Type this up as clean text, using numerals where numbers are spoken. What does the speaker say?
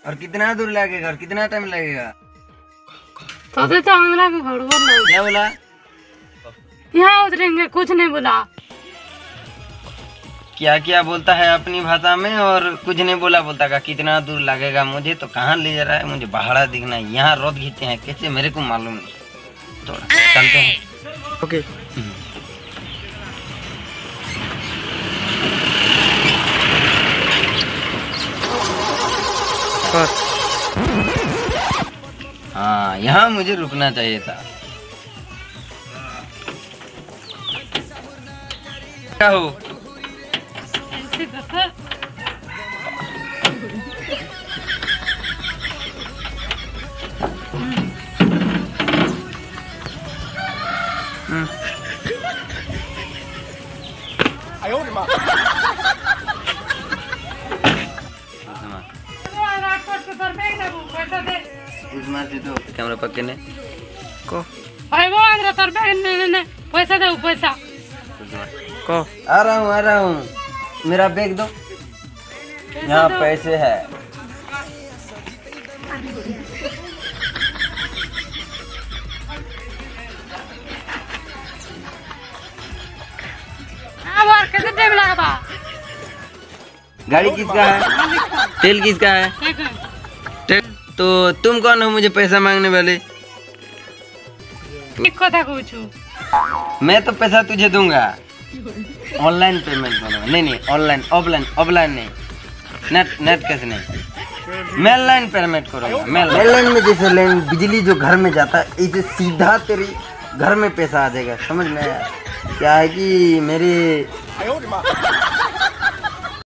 और कितना दूर लगेगा और कितना टाइम लगेगा? तो हमरा के घर बोल। क्या बोला? यहाँ उतरेंगे, कुछ नहीं बोला। क्या क्या बोलता है अपनी भाषा में और कुछ नहीं बोला, बोलता का कितना दूर लगेगा। मुझे तो कहाँ ले जा रहा है, मुझे भाड़ा दिखना है। यहाँ रोड घीते हैं कैसे मेरे को मालूम नहीं। तो चलते हैं। ओके। हाँ यहाँ मुझे रुकना चाहिए था। क्या हो? कैमरा पक्के ने को पैसा दे पैसा को आ रहा हूँ मेरा बैग दो। यहाँ पैसे है। कैसे टाइम लगा? गाड़ी किसका है? तेल किसका है? तेल। तो तुम कौन हो मुझे पैसा मांगने वाले? कथा कुछ मैं तो पैसा तुझे दूंगा। ऑनलाइन पेमेंट करूंगा। नहीं ऑनलाइन, ऑफलाइन नहीं। नेट कैसे नहीं, मैं ऑनलाइन पेमेंट करूंगा। मैं ऑनलाइन में जैसे लाइन बिजली जो घर में जाता है इसे सीधा तेरी घर में पैसा आ जाएगा। समझ में आया? क्या है कि मेरे